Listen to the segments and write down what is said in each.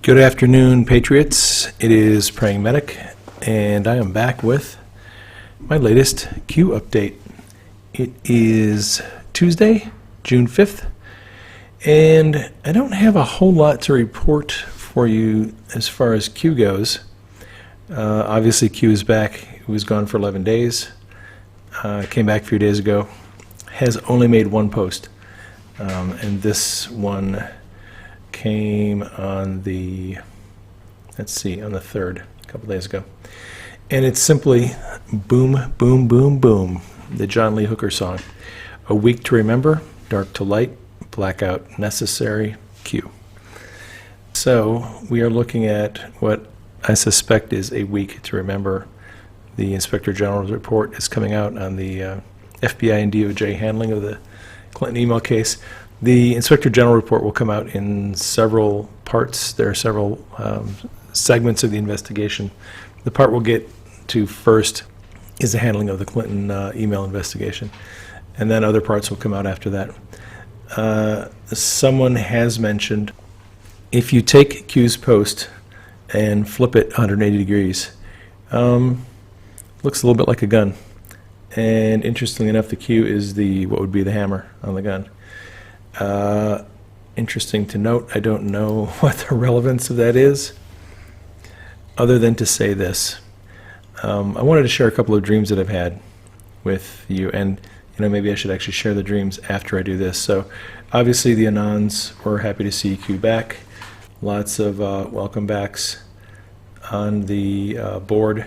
Good afternoon, Patriots. It is Praying Medic, and I am back with my latest Q update. It is Tuesday, June 5th, and I don't have a whole lot to report for you as far as Q goes. Obviously, Q is back. It was gone for 11 days. Came back a few days ago. Has only made one post, and this one came on the, on the 3rd, a couple days ago. And it's simply Boom, Boom, Boom, Boom, the John Lee Hooker song. A week to remember, dark to light, blackout necessary, Q. So we are looking at what I suspect is a week to remember. The Inspector General's report is coming out on the FBI and DOJ handling of the Clinton email case. The Inspector General report will come out in several parts. There are several segments of the investigation. The part we'll get to first is the handling of the Clinton email investigation, and then other parts will come out after that. Someone has mentioned if you take Q's post and flip it 180 degrees, looks a little bit like a gun. And interestingly enough, the Q is what would be the hammer on the gun. Interesting to note, I don't know what the relevance of that is, other than to say this. I wanted to share a couple of dreams that I've had with you, and maybe I should actually share the dreams after I do this. So obviously the Anons were happy to see Q back. Lots of welcome backs on the board,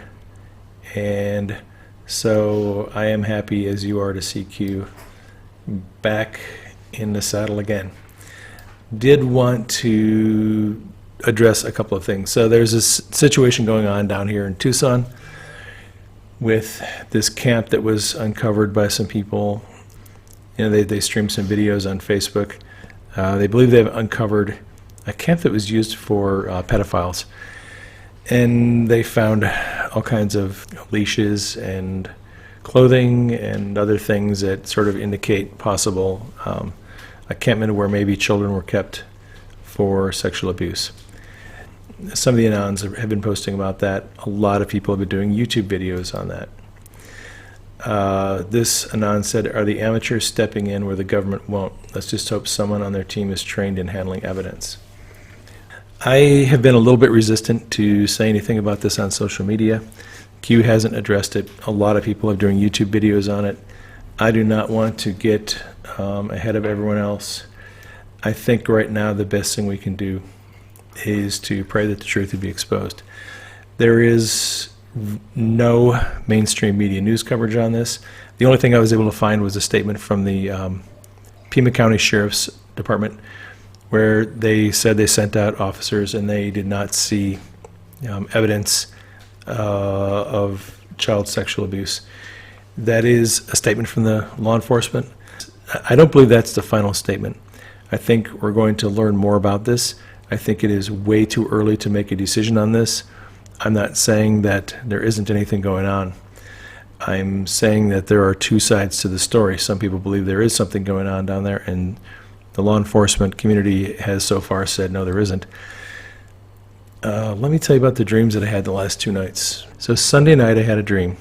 and so I am happy as you are to see Q back in the saddle again. Did want to address a couple of things. So there's this situation going on down here in Tucson with this camp that was uncovered by some people. They streamed some videos on Facebook. They believe they've uncovered a camp that was used for pedophiles. And they found all kinds of leashes and clothing and other things that sort of indicate possible a campment where maybe children were kept for sexual abuse. Some of the Anons have been posting about that. A lot of people have been doing YouTube videos on that. This Anon said, "Are the amateurs stepping in where the government won't? Let's just hope someone on their team is trained in handling evidence." I have been a little bit resistant to say anything about this on social media. Q hasn't addressed it. A lot of people are doing YouTube videos on it. I do not want to get ahead of everyone else. I think right now the best thing we can do is to pray that the truth will be exposed. There is no mainstream media news coverage on this. The only thing I was able to find was a statement from the Pima County Sheriff's Department where they said they sent out officers and they did not see evidence of child sexual abuse. That is a statement from the law enforcement. I don't believe that's the final statement. I think we're going to learn more about this. I think it is way too early to make a decision on this. I'm not saying that there isn't anything going on. I'm saying that there are two sides to the story. Some people believe there is something going on down there, and the law enforcement community has so far said no, there isn't. Let me tell you about the dreams that I had the last 2 nights. So Sunday night I had a dream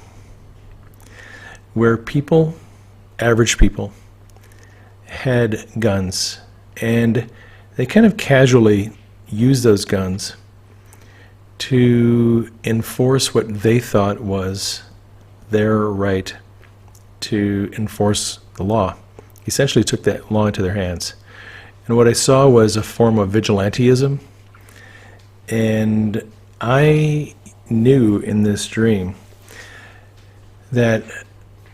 where people, average people, had guns, and they kind of casually used those guns to enforce what they thought was their right to enforce the law. Essentially took that law into their hands. And what I saw was a form of vigilantism. And I knew in this dream that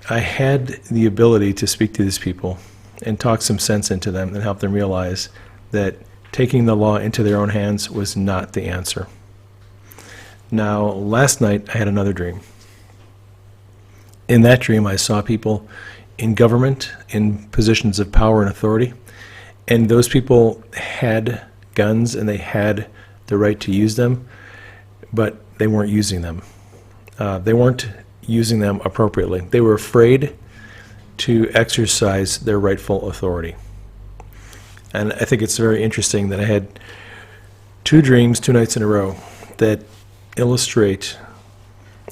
I had the ability to speak to these people and talk some sense into them and help them realize that taking the law into their own hands was not the answer. Now, last night I had another dream. In that dream I saw people in government, in positions of power and authority, and those people had guns and they had the right to use them, but they weren't using them. They weren't using them appropriately. They were afraid to exercise their rightful authority. And I think it's very interesting that I had two dreams, two nights in a row, that illustrate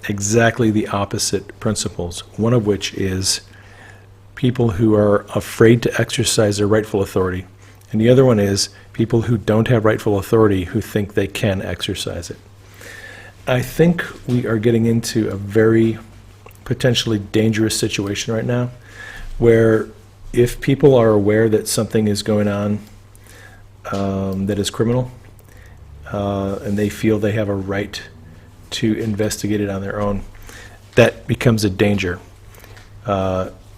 exactly the opposite principles, one of which is people who are afraid to exercise their rightful authority, and the other one is people who don't have rightful authority who think they can exercise it. I think we are getting into a very potentially dangerous situation right now, where if people are aware that something is going on that is criminal, and they feel they have a right to investigate it on their own, that becomes a danger,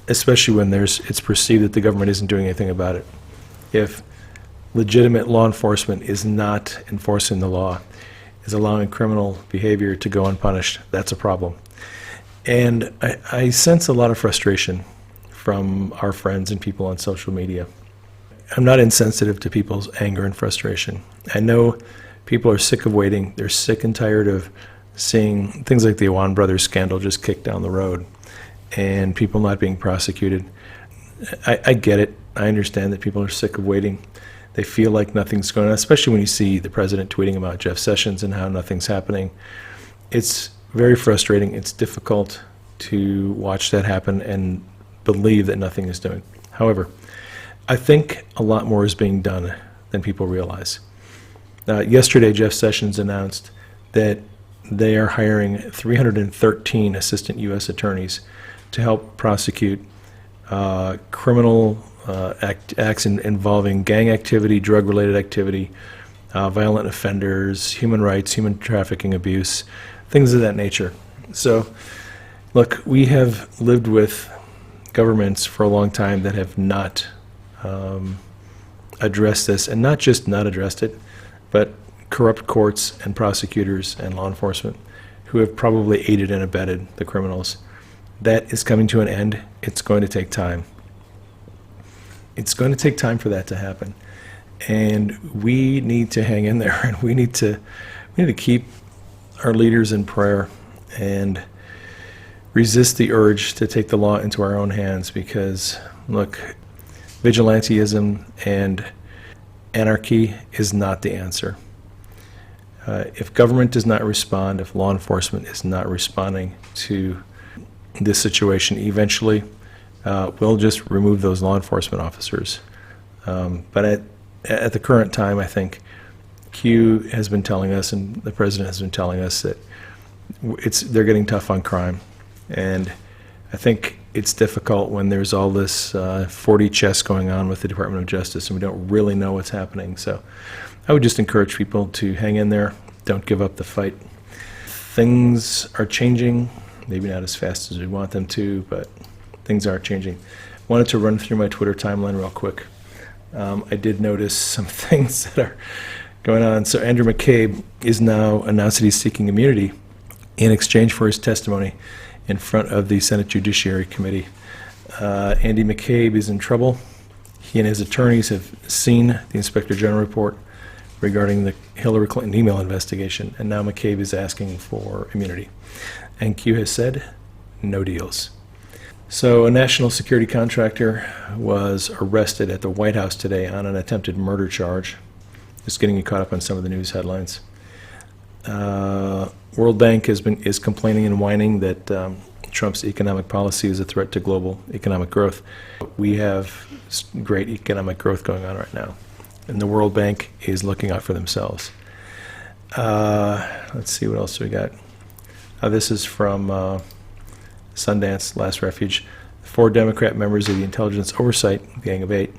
especially when it's perceived that the government isn't doing anything about it. If legitimate law enforcement is not enforcing the law, is allowing criminal behavior to go unpunished, that's a problem. And I sense a lot of frustration from our friends and people on social media. I'm not insensitive to people's anger and frustration. I know people are sick of waiting. They're sick and tired of seeing things like the Iwan brothers scandal just kicked down the road and people not being prosecuted. I get it. I understand that people are sick of waiting. They feel like nothing's going on, especially when you see the president tweeting about Jeff Sessions and how nothing's happening. It's very frustrating. It's difficult to watch that happen and believe that nothing is doing. However, I think a lot more is being done than people realize. Yesterday, Jeff Sessions announced that they are hiring 313 assistant U.S. attorneys to help prosecute criminal acts involving gang activity, drug-related activity, violent offenders, human rights, human trafficking abuse, things of that nature. So, look, we have lived with governments for a long time that have not addressed this, and not just not addressed it, but corrupt courts and prosecutors and law enforcement who have probably aided and abetted the criminals. That is coming to an end. It's going to take time. It's going to take time for that to happen. And we need to hang in there, and we need to keep our leaders in prayer and resist the urge to take the law into our own hands, because, look, vigilantism and anarchy is not the answer. If government does not respond, if law enforcement is not responding to this situation, eventually we'll just remove those law enforcement officers. But at the current time, I think Q has been telling us, and the president has been telling us, that they're getting tough on crime. And I think it's difficult when there's all this 4D chess going on with the Department of Justice and we don't really know what's happening. So I would just encourage people to hang in there. Don't give up the fight. Things are changing, maybe not as fast as we want them to, but things are changing. Wanted to run through my Twitter timeline real quick. I did notice some things that are going on. So Andrew McCabe is now announced that he's seeking immunity in exchange for his testimony in front of the Senate Judiciary Committee. Andy McCabe is in trouble. He and his attorneys have seen the Inspector General report regarding the Hillary Clinton email investigation, and now McCabe is asking for immunity. And Q has said, no deals. So a national security contractor was arrested at the White House today on an attempted murder charge. Just getting you caught up on some of the news headlines. World Bank is complaining and whining that Trump's economic policy is a threat to global economic growth. We have great economic growth going on right now, and the World Bank is looking out for themselves. Let's see, what else we got? This is from Sundance, Last Refuge. 4 Democrat members of the Intelligence Oversight Gang of 8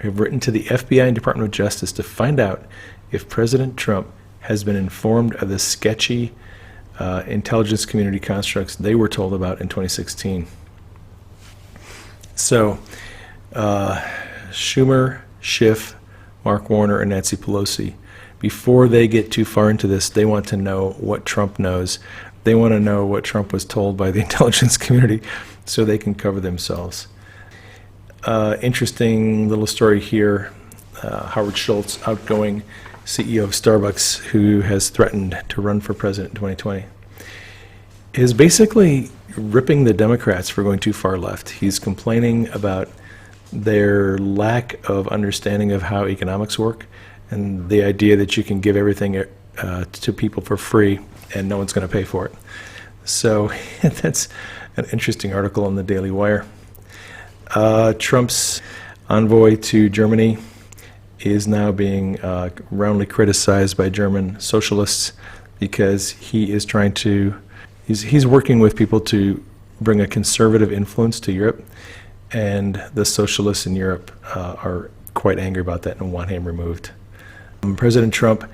have written to the FBI and Department of Justice to find out if President Trump has been informed of the sketchy intelligence community constructs they were told about in 2016. So, Schumer, Schiff, Mark Warner, and Nancy Pelosi, before they get too far into this, they want to know what Trump knows. They want to know what Trump was told by the intelligence community so they can cover themselves. Interesting little story here. Howard Schultz, outgoing CEO of Starbucks, who has threatened to run for president in 2020, is basically ripping the Democrats for going too far left. He's complaining about their lack of understanding of how economics work and the idea that you can give everything to people for free and no one's going to pay for it. So that's an interesting article on the Daily Wire. Trump's envoy to Germany is now being roundly criticized by German socialists because he is trying to, he's working with people to bring a conservative influence to Europe, and the socialists in Europe are quite angry about that and want him removed. President Trump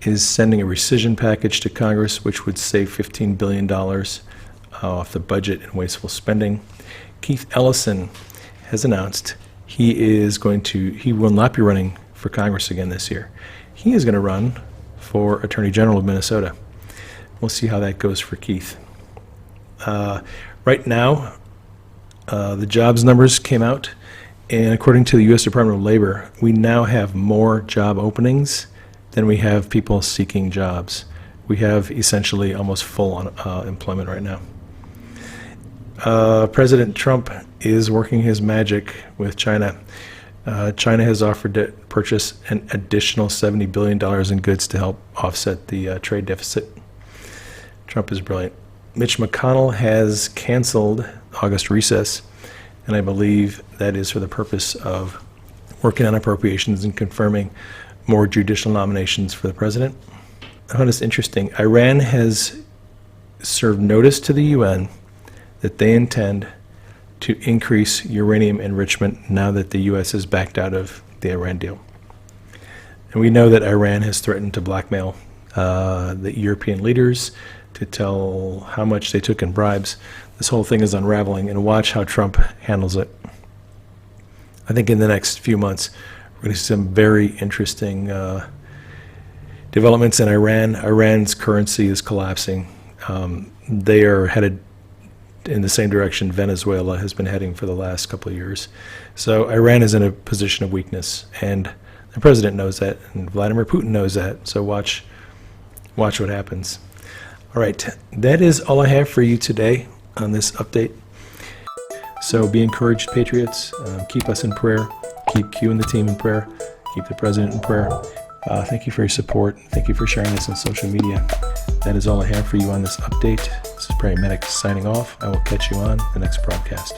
is sending a rescission package to Congress which would save $15 billion off the budget and wasteful spending. Keith Ellison has announced he will not be running for Congress again this year. He is going to run for Attorney General of Minnesota. We'll see how that goes for Keith. Right now, the jobs numbers came out, and according to the U.S. Department of Labor, we now have more job openings than we have people seeking jobs. We have essentially almost full employment right now. President Trump is working his magic with China. China has offered to purchase an additional $70 billion in goods to help offset the trade deficit. Trump is brilliant. Mitch McConnell has canceled August recess, and I believe that is for the purpose of working on appropriations and confirming more judicial nominations for the president. I found this interesting. Iran has served notice to the UN that they intend to increase uranium enrichment now that the U.S. has backed out of the Iran deal. And we know that Iran has threatened to blackmail the European leaders to tell how much they took in bribes. This whole thing is unraveling, and watch how Trump handles it. I think in the next few months, we're going to see some very interesting developments in Iran. Iran's currency is collapsing. They are headed in the same direction Venezuela has been heading for the last couple of years. So Iran is in a position of weakness, and the president knows that, and Vladimir Putin knows that. So watch what happens. All right, that is all I have for you today on this update. So be encouraged, patriots. Keep us in prayer. Keep Q and the team in prayer. Keep the president in prayer. Thank you for your support. Thank you for sharing this on social media. That is all I have for you on this update. This is Prairie Medic signing off. I will catch you on the next broadcast.